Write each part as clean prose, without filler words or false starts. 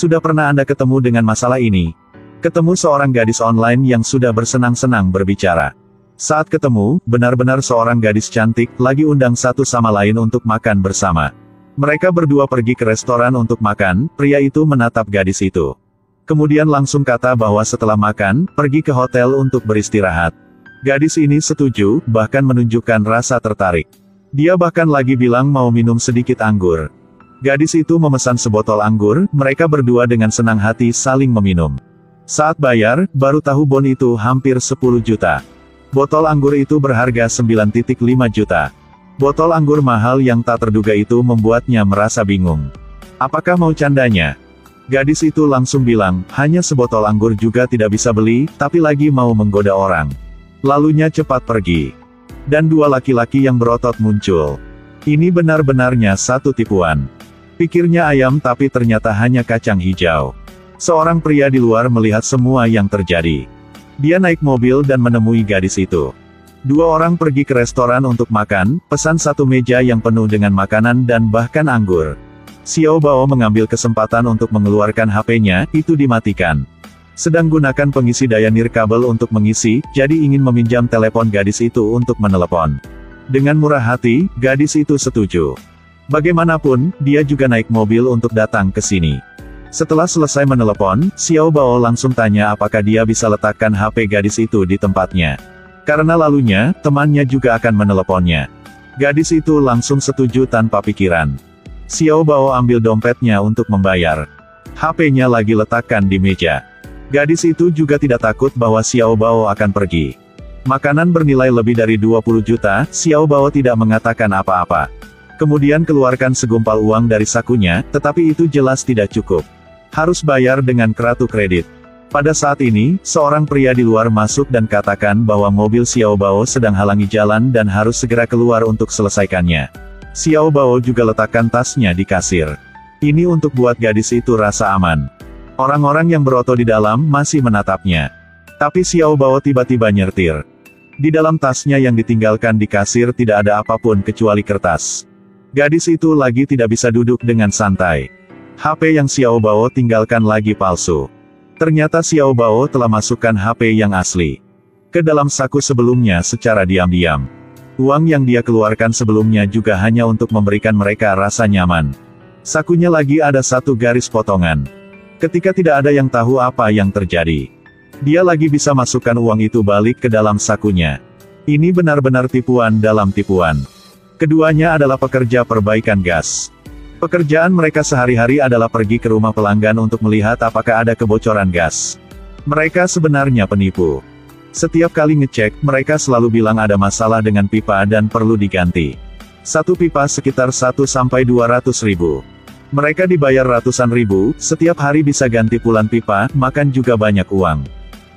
Sudah pernah Anda ketemu dengan masalah ini? Ketemu seorang gadis online yang sudah bersenang-senang berbicara. Saat ketemu, benar-benar seorang gadis cantik, lagi undang satu sama lain untuk makan bersama. Mereka berdua pergi ke restoran untuk makan, pria itu menatap gadis itu. Kemudian langsung kata bahwa setelah makan, pergi ke hotel untuk beristirahat. Gadis ini setuju, bahkan menunjukkan rasa tertarik. Dia bahkan lagi bilang mau minum sedikit anggur. Gadis itu memesan sebotol anggur, mereka berdua dengan senang hati saling meminum. Saat bayar, baru tahu bon itu hampir 10 juta. Botol anggur itu berharga 9,5 juta. Botol anggur mahal yang tak terduga itu membuatnya merasa bingung. Apakah mau candanya? Gadis itu langsung bilang, hanya sebotol anggur juga tidak bisa beli, tapi lagi mau menggoda orang. Lalunya cepat pergi. Dan dua laki-laki yang berotot muncul. Ini benar-benarnya satu tipuan. Pikirnya ayam tapi ternyata hanya kacang hijau. Seorang pria di luar melihat semua yang terjadi. Dia naik mobil dan menemui gadis itu. Dua orang pergi ke restoran untuk makan, pesan satu meja yang penuh dengan makanan dan bahkan anggur. Xiao Bao mengambil kesempatan untuk mengeluarkan HP-nya, itu dimatikan. Sedang gunakan pengisi daya nirkabel untuk mengisi, jadi ingin meminjam telepon gadis itu untuk menelepon. Dengan murah hati, gadis itu setuju. Bagaimanapun, dia juga naik mobil untuk datang ke sini. Setelah selesai menelepon, Xiao Bao langsung tanya apakah dia bisa letakkan HP gadis itu di tempatnya. Karena lalunya, temannya juga akan meneleponnya. Gadis itu langsung setuju tanpa pikiran. Xiao Bao ambil dompetnya untuk membayar. HP-nya lagi letakkan di meja. Gadis itu juga tidak takut bahwa Xiao Bao akan pergi. Makanan bernilai lebih dari 20 juta, Xiao Bao tidak mengatakan apa-apa. Kemudian keluarkan segumpal uang dari sakunya, tetapi itu jelas tidak cukup. Harus bayar dengan kartu kredit. Pada saat ini, seorang pria di luar masuk dan katakan bahwa mobil Xiao Bao sedang halangi jalan dan harus segera keluar untuk selesaikannya. Xiao Bao juga letakkan tasnya di kasir. Ini untuk buat gadis itu rasa aman. Orang-orang yang beroto di dalam masih menatapnya. Tapi Xiao Bao tiba-tiba nyertir. Di dalam tasnya yang ditinggalkan di kasir tidak ada apapun kecuali kertas. Gadis itu lagi tidak bisa duduk dengan santai. HP yang Xiao Bao tinggalkan lagi palsu. Ternyata Xiao Bao telah masukkan HP yang asli ke dalam saku sebelumnya secara diam-diam. Uang yang dia keluarkan sebelumnya juga hanya untuk memberikan mereka rasa nyaman. Sakunya lagi ada satu garis potongan. Ketika tidak ada yang tahu apa yang terjadi, dia lagi bisa masukkan uang itu balik ke dalam sakunya. Ini benar-benar tipuan dalam tipuan. Keduanya adalah pekerja perbaikan gas. Pekerjaan mereka sehari-hari adalah pergi ke rumah pelanggan untuk melihat apakah ada kebocoran gas. Mereka sebenarnya penipu. Setiap kali ngecek, mereka selalu bilang ada masalah dengan pipa dan perlu diganti. Satu pipa sekitar 1-200 ribu. Mereka dibayar ratusan ribu, setiap hari bisa ganti pulan pipa, makan juga banyak uang.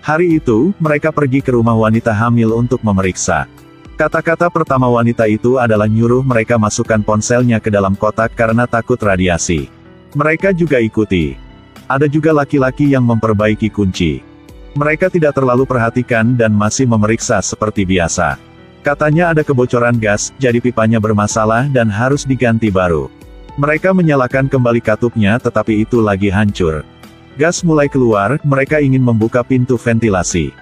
Hari itu, mereka pergi ke rumah wanita hamil untuk memeriksa. Kata-kata pertama wanita itu adalah nyuruh mereka masukkan ponselnya ke dalam kotak karena takut radiasi. Mereka juga ikuti. Ada juga laki-laki yang memperbaiki kunci. Mereka tidak terlalu perhatikan dan masih memeriksa seperti biasa. Katanya ada kebocoran gas, jadi pipanya bermasalah dan harus diganti baru. Mereka menyalakan kembali katupnya tetapi itu lagi hancur. Gas mulai keluar, mereka ingin membuka pintu ventilasi.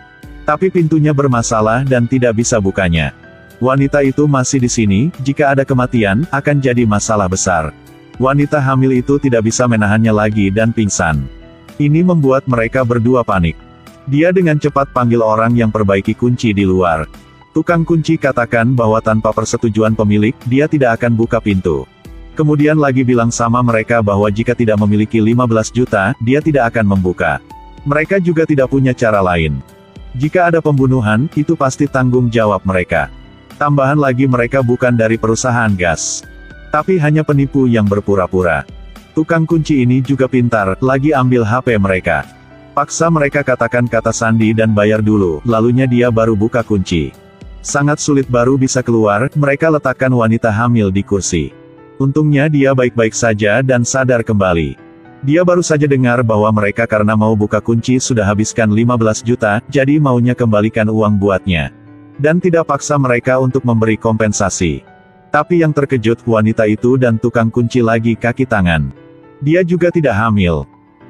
Tapi pintunya bermasalah dan tidak bisa bukanya. Wanita itu masih di sini, jika ada kematian, akan jadi masalah besar. Wanita hamil itu tidak bisa menahannya lagi dan pingsan. Ini membuat mereka berdua panik. Dia dengan cepat panggil orang yang perbaiki kunci di luar. Tukang kunci katakan bahwa tanpa persetujuan pemilik, dia tidak akan buka pintu. Kemudian lagi bilang sama mereka bahwa jika tidak memiliki 15 juta, dia tidak akan membuka. Mereka juga tidak punya cara lain. Jika ada pembunuhan, itu pasti tanggung jawab mereka. Tambahan lagi mereka bukan dari perusahaan gas. Tapi hanya penipu yang berpura-pura. Tukang kunci ini juga pintar, lagi ambil HP mereka. Paksa mereka katakan kata sandi dan bayar dulu, lalunya dia baru buka kunci. Sangat sulit baru bisa keluar, mereka letakkan wanita hamil di kursi. Untungnya dia baik-baik saja dan sadar kembali. Dia baru saja dengar bahwa mereka karena mau buka kunci sudah habiskan 15 juta, jadi maunya kembalikan uang buatnya. Dan tidak paksa mereka untuk memberi kompensasi. Tapi yang terkejut wanita itu dan tukang kunci lagi kaki tangan. Dia juga tidak hamil.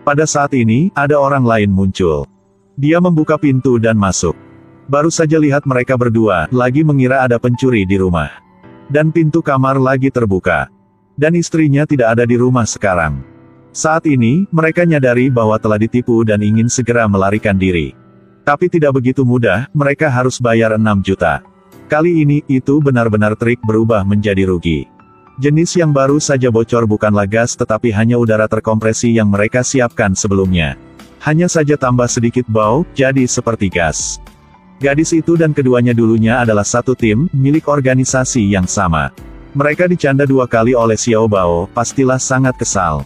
Pada saat ini, ada orang lain muncul. Dia membuka pintu dan masuk. Baru saja lihat mereka berdua, lagi mengira ada pencuri di rumah. Dan pintu kamar lagi terbuka. Dan istrinya tidak ada di rumah sekarang. Saat ini, mereka nyadari bahwa telah ditipu dan ingin segera melarikan diri. Tapi tidak begitu mudah, mereka harus bayar 6 juta. Kali ini, itu benar-benar trik berubah menjadi rugi. Jenis yang baru saja bocor bukanlah gas tetapi hanya udara terkompresi yang mereka siapkan sebelumnya. Hanya saja tambah sedikit bau, jadi seperti gas. Gadis itu dan keduanya dulunya adalah satu tim, milik organisasi yang sama. Mereka dicanda 2 kali oleh Xiao Bao, pastilah sangat kesal.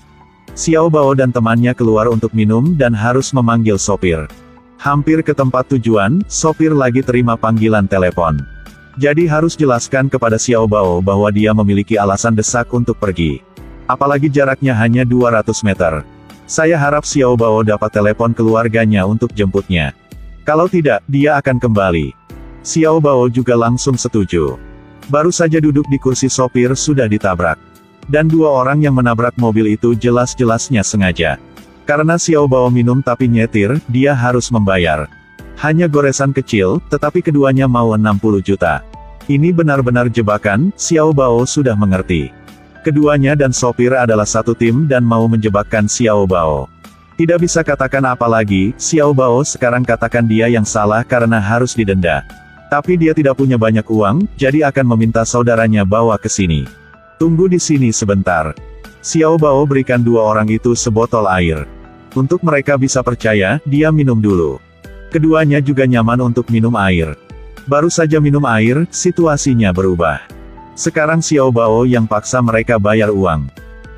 Xiao Bao dan temannya keluar untuk minum dan harus memanggil sopir. Hampir ke tempat tujuan, sopir lagi terima panggilan telepon. Jadi harus jelaskan kepada Xiao Bao bahwa dia memiliki alasan desak untuk pergi. Apalagi jaraknya hanya 200 meter. Saya harap Xiao Bao dapat telepon keluarganya untuk jemputnya. Kalau tidak, dia akan kembali. Xiao Bao juga langsung setuju. Baru saja duduk di kursi sopir sudah ditabrak. Dan 2 orang yang menabrak mobil itu jelas-jelasnya sengaja. Karena Xiao Bao minum tapi nyetir, dia harus membayar. Hanya goresan kecil, tetapi keduanya mau 60 juta. Ini benar-benar jebakan, Xiao Bao sudah mengerti. Keduanya dan sopir adalah satu tim dan mau menjebakkan Xiao Bao. Tidak bisa katakan apa lagi, Xiao Bao sekarang katakan dia yang salah karena harus didenda. Tapi dia tidak punya banyak uang, jadi akan meminta saudaranya bawa ke sini. Tunggu di sini sebentar. Xiao Bao berikan 2 orang itu sebotol air. Untuk mereka bisa percaya, dia minum dulu. Keduanya juga nyaman untuk minum air. Baru saja minum air, situasinya berubah. Sekarang Xiao Bao yang paksa mereka bayar uang.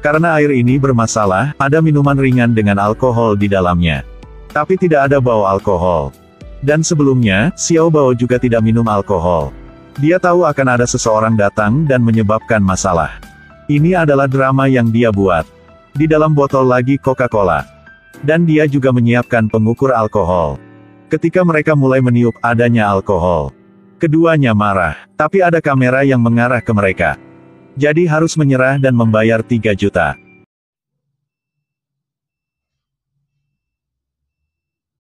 Karena air ini bermasalah, ada minuman ringan dengan alkohol di dalamnya. Tapi tidak ada bau alkohol. Dan sebelumnya, Xiao Bao juga tidak minum alkohol. Dia tahu akan ada seseorang datang dan menyebabkan masalah. Ini adalah drama yang dia buat. Di dalam botol lagi Coca-Cola. Dan dia juga menyiapkan pengukur alkohol. Ketika mereka mulai meniup adanya alkohol. Keduanya marah, tapi ada kamera yang mengarah ke mereka. Jadi harus menyerah dan membayar 3 juta.